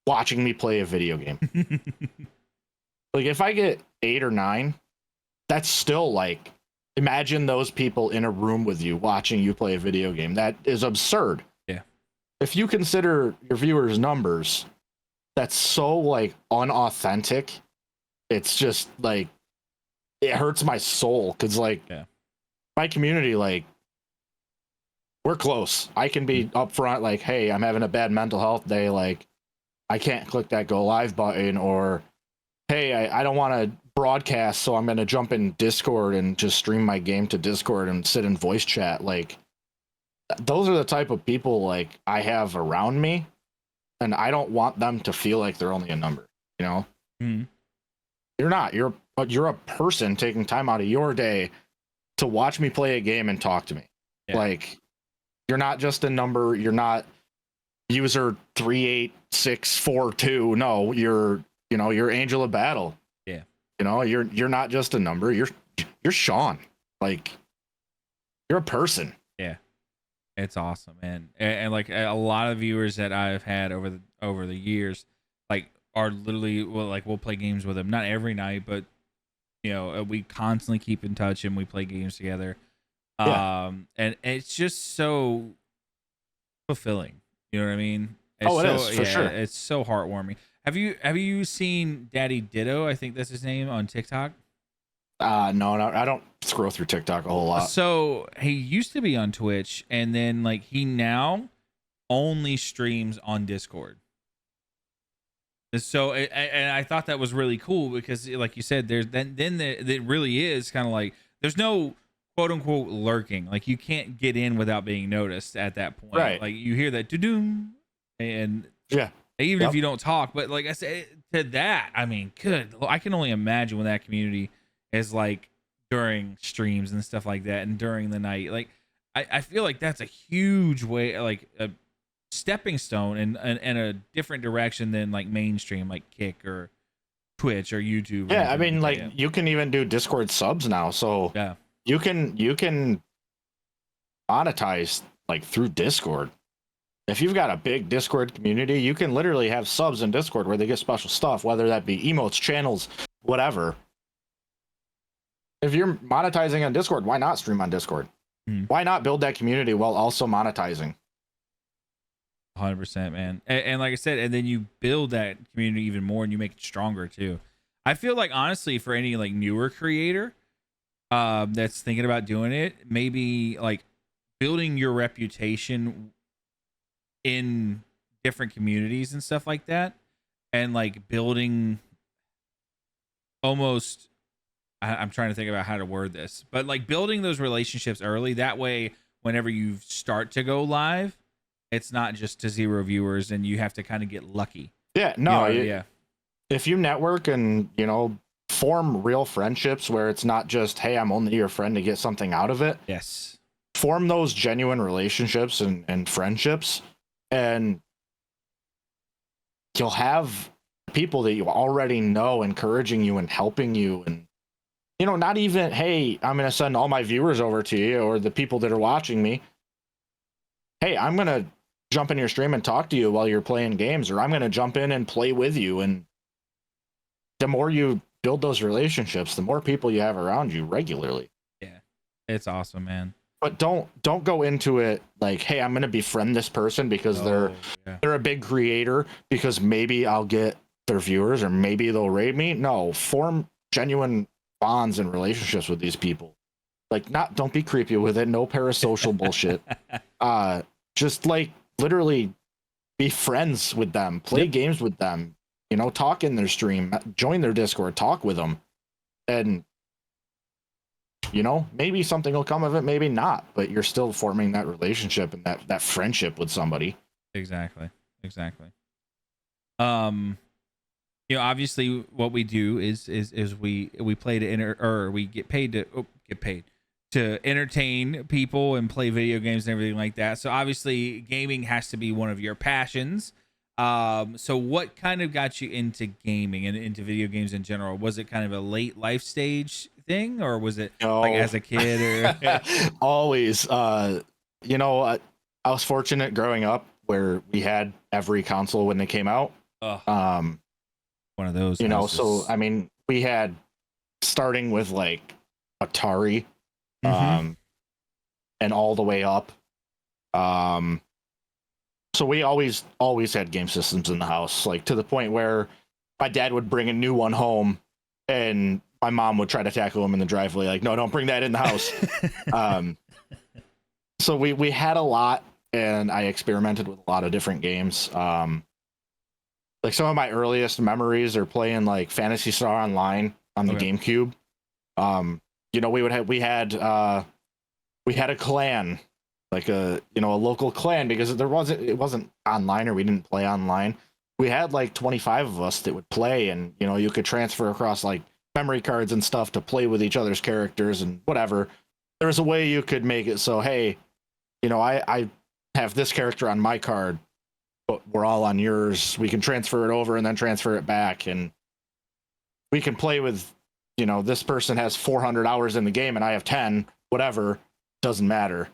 watching me play a video game. Like if I get 8 or 9, that's still like, imagine those people in a room with you watching you play a video game. That is absurd. Yeah. If you consider your viewers' numbers, that's so like unauthentic. It's just like, it hurts my soul because like my community, like we're close. I can be upfront like, hey, I'm having a bad mental health day. Like I can't click that go live button, or hey, I don't want to broadcast, so I'm going to jump in Discord and just stream my game to Discord and sit in voice chat. Like those are the type of people like I have around me, and I don't want them to feel like they're only a number, Mm-hmm. You're not. You're a person taking time out of your day to watch me play a game and talk to me. Yeah. Like you're not just a number. You're not user 38642. No, you're Angel of Battle. Yeah. You're not just a number. You're Sean. Like you're a person. Yeah. It's awesome, man. And like a lot of viewers that I've had over the years, like are literally we'll play games with them, not every night, but we constantly keep in touch and we play games together. Yeah. And it's just so fulfilling. You know what I mean? It is for sure. It's so heartwarming. Have you seen Daddy Ditto? I think that's his name on TikTok. No, I don't scroll through TikTok a whole lot. So he used to be on Twitch, and then like he now only streams on Discord. So and I thought that was really cool because, like you said, there's it really is kind of like there's no quote unquote lurking. Like you can't get in without being noticed at that point. Right. Like you hear that doom, and yeah, even if you don't talk. But like I said to that, I mean, I can only imagine what that community is like during streams and stuff like that, and during the night. Like I feel like that's a huge way, like a stepping stone and a different direction than like mainstream like Kick or Twitch or YouTube. Yeah, I mean like you can even do Discord subs now, so yeah, you can monetize like through Discord. If you've got a big Discord community, you can literally have subs in Discord where they get special stuff, whether that be emotes, channels, whatever. if you're monetizing on Discord, why not stream on Discord? Why not build that community while also monetizing? 100%, man. And like I said, and then you build that community even more and you make it stronger too. I feel like honestly, for any like newer creator that's thinking about doing it, maybe like building your reputation in different communities and stuff like that, and like building almost, I'm trying to think about how to word this, but like building those relationships early. That way, whenever you start to go live, it's not just to 0 viewers and you have to kind of get lucky. Yeah, no, yeah. If you network and, you know, form real friendships where it's not just, hey, I'm only your friend to get something out of it. Yes. Form those genuine relationships and friendships, and you'll have people that you already know encouraging you and helping you. And, you know, not even, hey, I'm going to send all my viewers over to you or the people that are watching me. Hey, I'm going to jump in your stream and talk to you while you're playing games, or I'm going to jump in and play with you. And the more you build those relationships, the more people you have around you regularly. Yeah, it's awesome, man. But don't go into it like, hey, I'm going to befriend this person because they're a big creator, because maybe I'll get their viewers or maybe they'll raid me. No, form genuine bonds and relationships with these people. Like, don't be creepy with it. No parasocial bullshit. Just like literally be friends with them, play games with them, you know, talk in their stream, join their Discord, talk with them. And, you know, maybe something will come of it, maybe not, but you're still forming that relationship and that friendship with somebody. Exactly. You know, obviously what we do is we play to we get paid to entertain people and play video games and everything like that. So obviously gaming has to be one of your passions. So what kind of got you into gaming and into video games in general? Was it kind of a late life stage thing, or was it like as a kid or always? You know, I was fortunate growing up where we had every console when they came out. One of those, you know, so I mean, we had starting with like Atari, and all the way up. So we always had game systems in the house, like to the point where my dad would bring a new one home and my mom would try to tackle him in the driveway, like, no, don't bring that in the house. So we had a lot, and I experimented with a lot of different games. Like some of my earliest memories are playing like Phantasy Star Online on the GameCube. You know, we had a clan, like a local clan, because it wasn't online, or we didn't play online. We had like 25 of us that would play, and you know, you could transfer across like memory cards and stuff to play with each other's characters and whatever. There was a way you could make it so, hey, you know, I have this character on my card, but we're all on yours. We can transfer it over and then transfer it back, and we can play with, you know, this person has 400 hours in the game and I have 10, whatever, doesn't matter.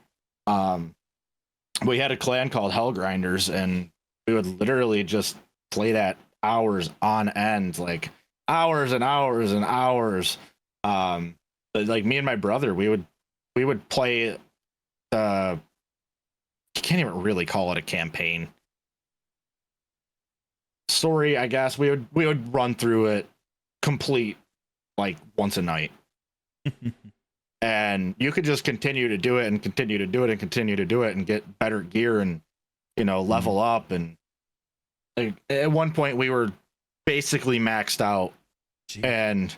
We had a clan called Hell Grinders, and we would literally just play that hours on end, like hours and hours and hours. Like me and my brother, we would play you can't even really call it a campaign. Story, I guess. We would run through it complete like once a night. And you could just continue to do it and continue to do it and continue to do it and get better gear and, you know, level up. And like, at one point we were basically maxed out. Jeez. And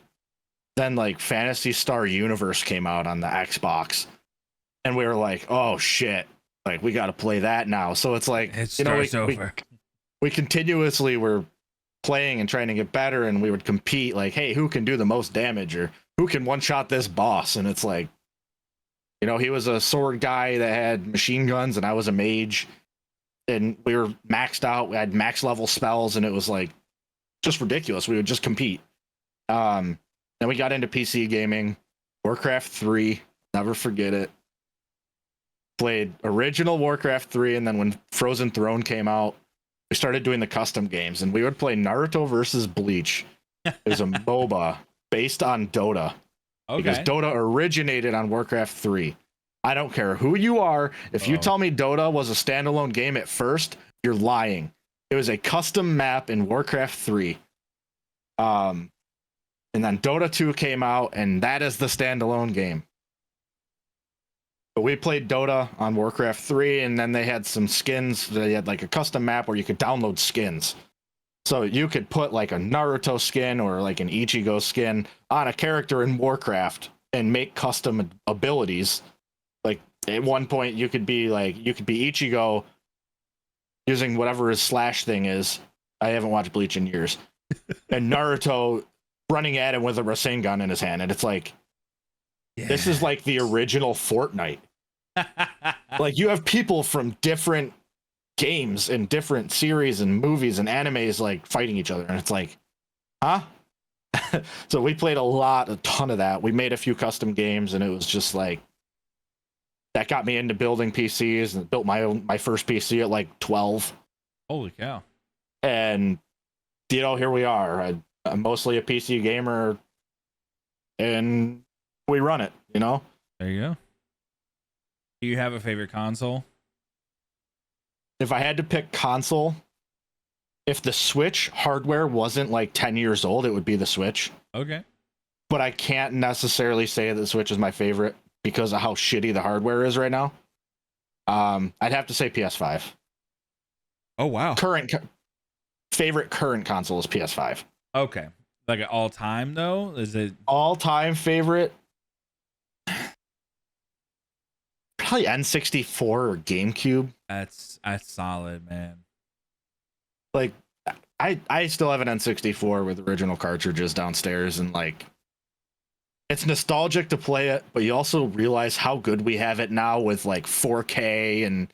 then like Phantasy Star Universe came out on the Xbox, and we were like, oh shit, like we got to play that now. So it's like, you know, we continuously were playing and trying to get better, and we would compete like, hey, who can do the most damage, or who can one shot this boss? And it's like, you know, he was a sword guy that had machine guns, and I was a mage, and we were maxed out. We had max level spells, and it was like just ridiculous. We would just compete. Then we got into PC gaming, Warcraft 3, never forget it. Played original Warcraft 3, and then when Frozen Throne came out, we started doing the custom games, and we would play Naruto versus Bleach. It was a MOBA based on Dota. because Okay. Dota originated on Warcraft 3. I don't care who you are. If you tell me Dota was a standalone game at first, you're lying. It was a custom map in Warcraft 3. And then Dota 2 came out, and that is the standalone game. But we played Dota on Warcraft 3, and then they had some skins. They had like a custom map where you could download skins. So you could put like a Naruto skin or like an Ichigo skin on a character in Warcraft and make custom abilities. Like at one point you could be Ichigo using whatever his slash thing is. I haven't watched Bleach in years. And Naruto running at him with a Rasengan in his hand. And it's like, this is like the original Fortnite. Like you have people from different games and different series and movies and animes like fighting each other. And it's like, huh? So we played a ton of that. We made a few custom games, and it was just like, that got me into building PCs, and built my first PC at like 12. Holy cow. And, here we are. I'm mostly a PC gamer, and we run it, There you go. Do you have a favorite console? If I had to pick console, if the Switch hardware wasn't like 10 years old, it would be the Switch. Okay. But I can't necessarily say that the Switch is my favorite because of how shitty the hardware is right now. I'd have to say PS5. Oh, wow. Favorite current console is PS5. Okay. Like an all time though? Is it all-time favorite? Probably N64 or GameCube. that's solid, man. Like I still have an N64 with original cartridges downstairs, and like it's nostalgic to play it, but you also realize how good we have it now with like 4K and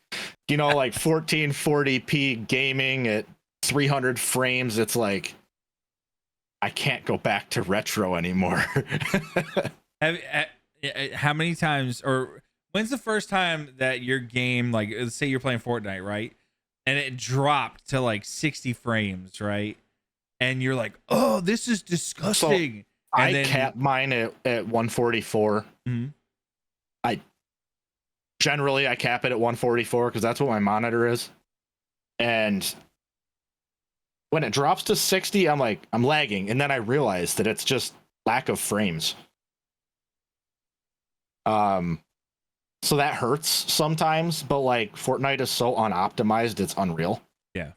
like 1440p gaming at 300 frames. It's like I can't go back to retro anymore. How many times, or when's the first time that your game, like let's say you're playing Fortnite, right? And it dropped to like 60 frames, right? And you're like, oh, this is disgusting. So and I cap mine at 144. Mm-hmm. I cap it at 144 because that's what my monitor is. And when it drops to 60, I'm like, I'm lagging. And then I realize that it's just lack of frames. So that hurts sometimes, but like Fortnite is so unoptimized, it's unreal. Yeah.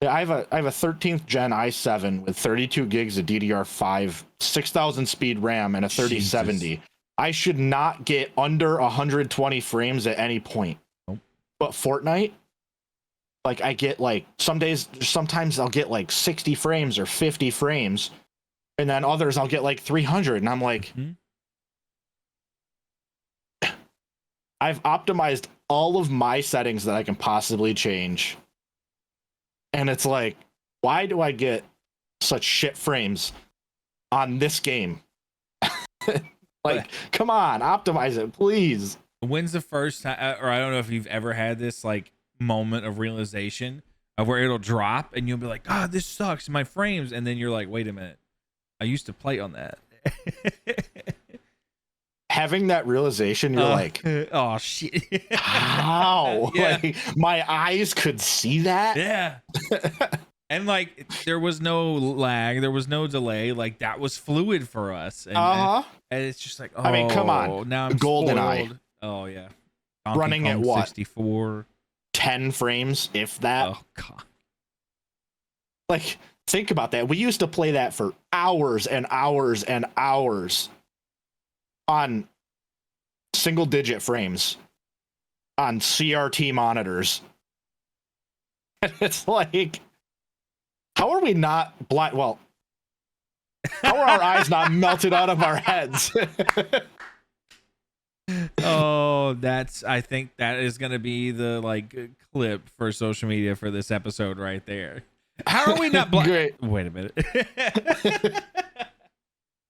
I have a 13th gen i7 with 32 gigs of DDR5, 6,000 speed RAM, and a 3070. Jesus. I should not get under 120 frames at any point. Nope. But Fortnite, like I get like sometimes I'll get like 60 frames or 50 frames, and then others I'll get like 300, and I'm like, I've optimized all of my settings that I can possibly change. And it's like, why do I get such shit frames on this game? Like, come on, optimize it, please. When's the first time, or I don't know if you've ever had this like moment of realization of where it'll drop and you'll be like, God, this sucks, my frames. And then you're like, wait a minute, I used to play on that. Having that realization, you're like, oh shit. How? Yeah. Like my eyes could see that? Yeah. And like there was no lag, there was no delay, like that was fluid for us. And it's just like, oh, I mean, come on. Now I'm GoldenEye. spoiled. Oh yeah. Running at what? 64. 10 frames, if that. Oh god. Like, think about that. We used to play that for hours and hours and hours on single digit frames on CRT monitors. And it's like, how are we not blind? Well, how are our eyes not melted out of our heads? Oh, I think that is going to be the like clip for social media for this episode right there. How are we not blind? Great. Wait a minute.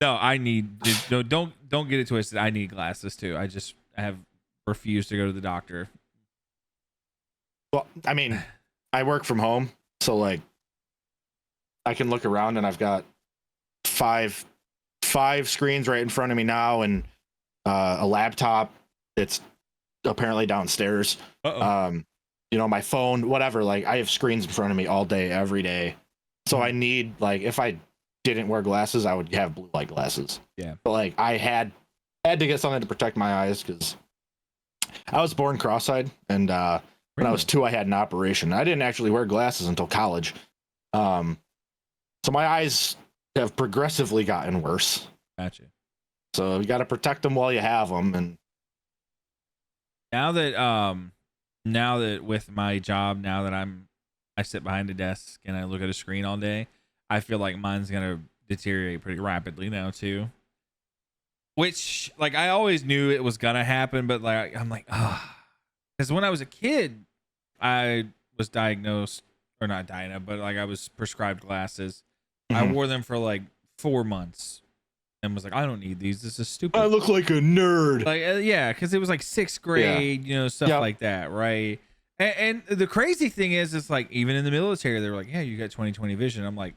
No, I need don't get it twisted. I need glasses too. I have refused to go to the doctor. Well, I mean, I work from home, so like I can look around and I've got five 5 screens right in front of me now, and a laptop. It's apparently downstairs. You know, my phone, whatever. Like, I have screens in front of me all day, every day. So I need, like, if I didn't wear glasses, I would have blue light glasses. Yeah. But like, I had to get something to protect my eyes because I was born cross-eyed, and when I was 2, I had an operation. I didn't actually wear glasses until college. So my eyes have progressively gotten worse. Gotcha. So you got to protect them while you have them. And now that with my job, now that I sit behind a desk and I look at a screen all day, I feel like mine's gonna deteriorate pretty rapidly now too. Which, like, I always knew it was gonna happen, but like, I'm like, because when I was a kid, I was diagnosed, or not diagnosed, but like I was prescribed glasses. I wore them for like 4 months and was like, I don't need these. This is stupid. I look like a nerd. Like, yeah, because it was like 6th grade, you know, stuff like that, right? And the crazy thing is, it's like, even in the military, they were like, yeah, you got 20/20 vision. I'm like,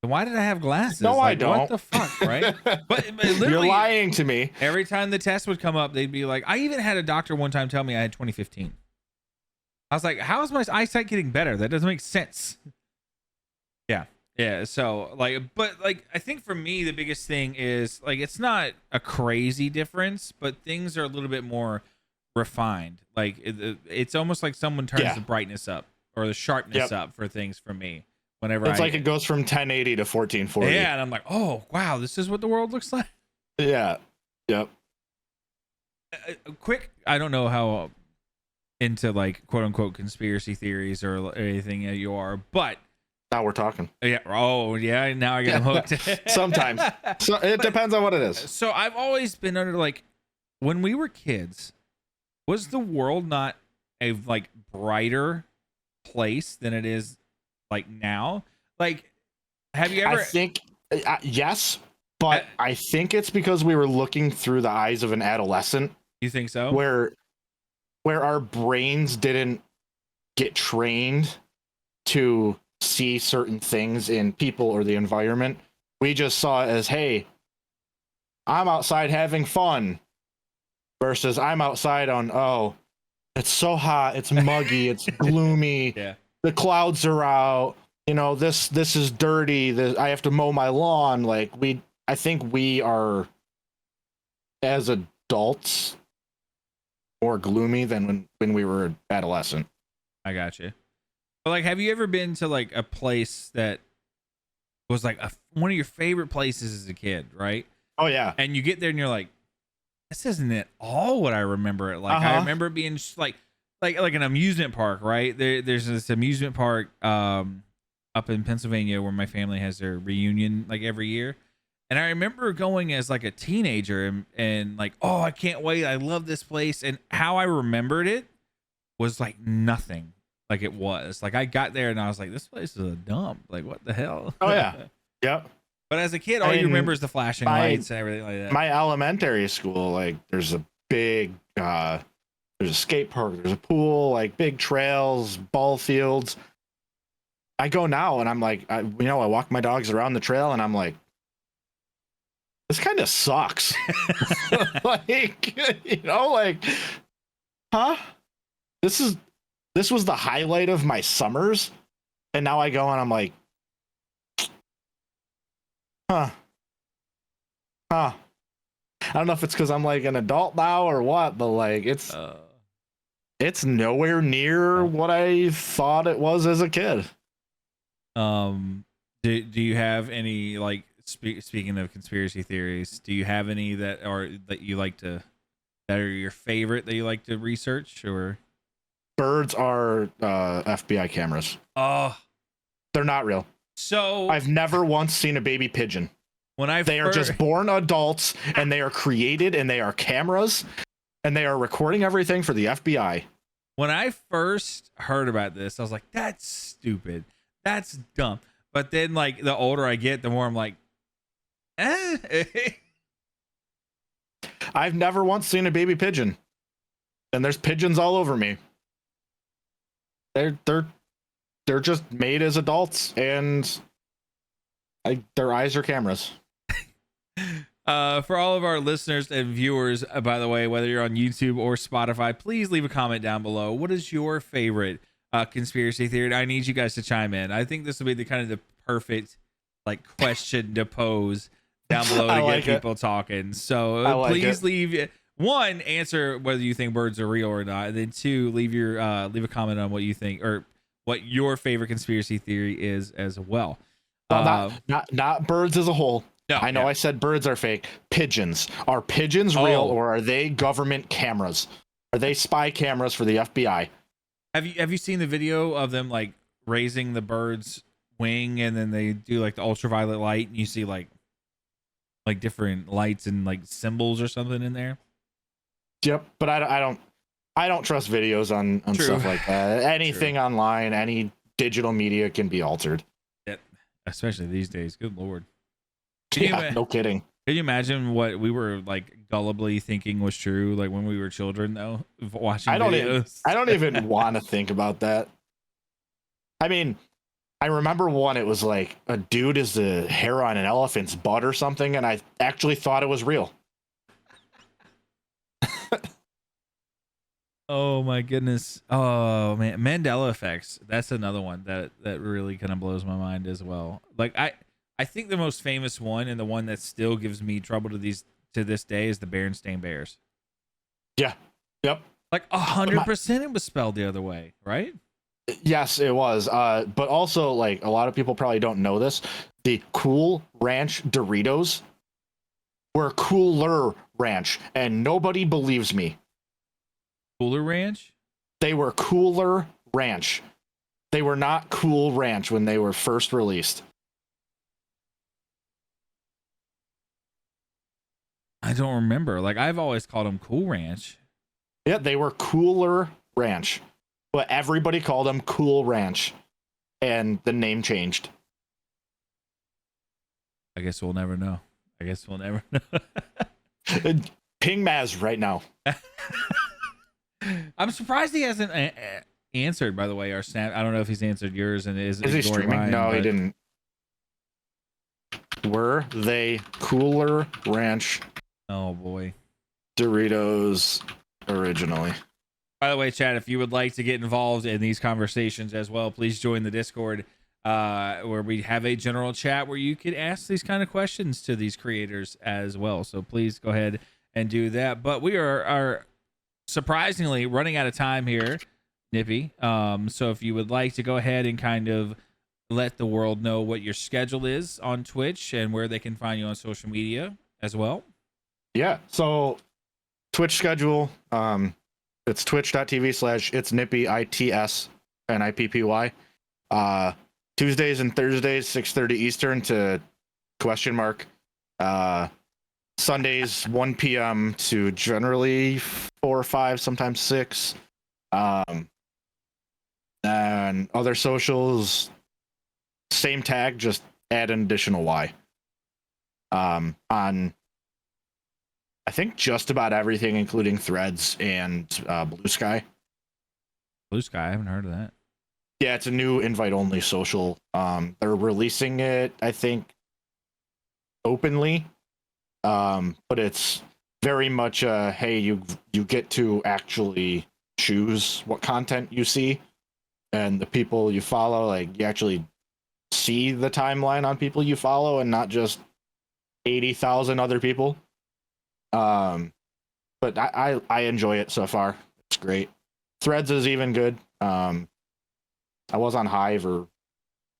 why did I have glasses? No, like, I don't. What the fuck, right? but literally, you're lying to me. Every time the test would come up, they'd be like, I even had a doctor one time tell me I had 20/15. I was like, how is my eyesight getting better? That doesn't make sense. Yeah. So like, but like, I think for me, the biggest thing is like, it's not a crazy difference, but things are a little bit more refined. Like it's almost like someone turns the brightness up or the sharpness up for things for me. Whenever it's like it goes from 1080 to 1440. Yeah, and I'm like, oh wow, this is what the world looks like. Yeah. Yep. Quick, I don't know how into like quote unquote conspiracy theories or anything you are, but now we're talking. Yeah. Oh yeah. Now I get hooked. Sometimes. So it depends on what it is. So I've always been under like, when we were kids, was the world not a like brighter place than it is like now? Like, have you ever? I think yes, but I think it's because we were looking through the eyes of an adolescent. You think so? Where our brains didn't get trained to see certain things in people or the environment. We just saw it as, hey, I'm outside having fun, versus I'm outside on, oh, it's so hot, it's muggy, it's gloomy, the clouds are out, you know, this is dirty, I have to mow my lawn. Like, I think we are, as adults, more gloomy than when we were adolescent. I got you. But like, have you ever been to like a place that was like one of your favorite places as a kid, right? Oh yeah. And you get there and you're like, this isn't at all what I remember it like. I remember it being just like an amusement park, right? There's this amusement park up in Pennsylvania where my family has their reunion like every year. And I remember going as like a teenager and like, oh, I can't wait. I love this place. And how I remembered it was like nothing. Like it was like I got there and I was like, this place is a dump. Like, what the hell? Oh yeah. Yep. But as a kid, all you remember is the flashing lights and everything like that. My elementary school, like, there's a big there's a skate park, there's a pool, like big trails, ball fields. I go now and I'm like, I walk my dogs around the trail and I'm like, this kind of sucks. Like, like, huh? This was the highlight of my summers, and now I go and I'm like, huh. I don't know if it's because I'm like an adult now or what, but like it's nowhere near what I thought it was as a kid. Do you have any, like, speaking of conspiracy theories, do you have any that you like to, that are your favorite that you like to research? Or birds are FBI cameras. Oh, they're not real. So I've never once seen a baby pigeon. They are just born adults, and they are created, and they are cameras, and they are recording everything for the FBI. When I first heard about this, I was like, that's stupid. That's dumb. But then, like, the older I get, the more I'm like, I've never once seen a baby pigeon, and there's pigeons all over me. They're just made as adults, and their eyes are cameras. For all of our listeners and viewers, by the way, whether you're on YouTube or Spotify, please leave a comment down below. What is your favorite conspiracy theory? I need you guys to chime in. I think this will be the kind of the perfect like question to pose down below to get people talking. So please leave one answer whether you think birds are real or not, and then two, leave a comment on what you think or what your favorite conspiracy theory is as well. Not birds as a whole. No, I know I said birds are fake. Pigeons. Are pigeons real or are they government cameras? Are they spy cameras for the FBI? Have you seen the video of them like raising the bird's wing and then they do like the ultraviolet light and you see like different lights and like symbols or something in there? Yep, but I don't trust videos on stuff like that. Anything online, any digital media can be altered. Yeah, especially these days. Good Lord. No kidding. Can you imagine what we were like gullibly thinking was true, like when we were children, though, watching videos? I don't even want to think about that. I mean, I remember one. It was like a dude is the hair on an elephant's butt or something, and I actually thought it was real. Oh my goodness. Oh man, Mandela effects. That's another one that really kind of blows my mind as well. Like I think the most famous one and the one that still gives me trouble to this day is the Berenstain Bears. Yeah. Yep. Like 100% it was spelled the other way, right? Yes, it was. But also, like, a lot of people probably don't know this. The Cool Ranch Doritos were Cooler Ranch, and nobody believes me. Cooler Ranch? They were Cooler Ranch. They were not Cool Ranch when they were first released. I don't remember. Like, I've always called them Cool Ranch. Yeah, they were Cooler Ranch, but everybody called them Cool Ranch, and the name changed. I guess we'll never know. Ping Maz right now. I'm surprised he hasn't answered, by the way, our snap. I don't know if he's answered yours. And is he streaming? Mine, no, he didn't. Were they Cooler Ranch? Oh boy. Doritos originally. By the way, Chad, if you would like to get involved in these conversations as well, please join the Discord where we have a general chat where you could ask these kind of questions to these creators as well. So please go ahead and do that. But we are surprisingly running out of time here, Nippy. So if you would like to go ahead and kind of let the world know what your schedule is on Twitch and where they can find you on social media as well. Yeah, so Twitch schedule, it's twitch.tv/ItsNippy, ITSNIPPY. Tuesdays and Thursdays, 6:30 Eastern to ? Sundays, 1 p.m. to generally 4 or 5, sometimes 6. And other socials, same tag, just add an additional Y. On I think just about everything, including Threads and Blue Sky. Blue Sky, I haven't heard of that. Yeah, it's a new invite-only social. They're releasing it, I think, openly, but it's very much hey, you get to actually choose what content you see, and the people you follow, like, you actually see the timeline on people you follow and not just 80,000 other people. But I enjoy it so far. It's great. Threads is even good. I was on Hive or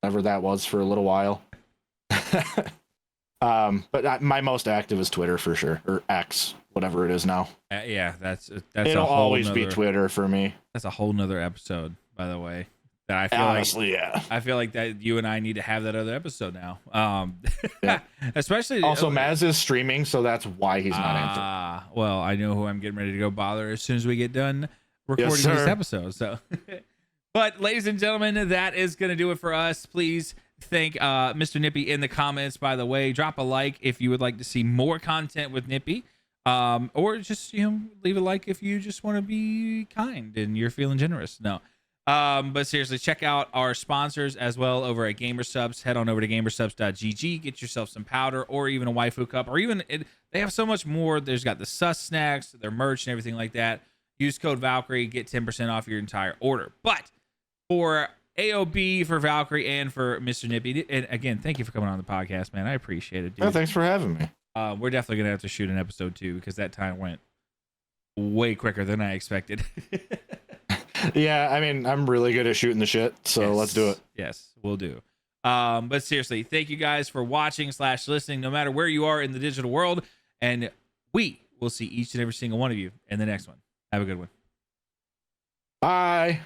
whatever that was for a little while. But my most active is Twitter for sure, or X, whatever it is now. Yeah, that's it'll always be Twitter for me. That's a whole nother episode, by the way. That I feel honestly, yeah. I feel like that you and I need to have that other episode now. Yeah. Especially also Maz is streaming, so that's why he's not answering. Well, I know who I'm getting ready to go bother as soon as we get done recording this episode. So, but ladies and gentlemen, that is going to do it for us. Please thank Mr. Nippy in the comments. By the way, drop a like if you would like to see more content with Nippy, or just leave a like if you just want to be kind and you're feeling generous. No. But seriously, check out our sponsors as well over at GamerSubs. Head on over to gamersubs.gg, get yourself some powder or even a waifu cup, or even they have so much more. There's got the sus snacks, their merch, and everything like that. Use code Valkyrie, get 10% off your entire order. But for AOB, for Valkyrie, and for Mr. Nippy, and again, thank you for coming on the podcast, man. I appreciate it, dude. Yeah, thanks for having me. We're definitely gonna have to shoot an episode 2 because that time went way quicker than I expected. Yeah, I mean, I'm really good at shooting the shit, so Yes. let's do it. Yes, we'll do. But seriously, thank you guys for watching / listening, no matter where you are in the digital world, and we will see each and every single one of you in the next one. Have a good one. Bye.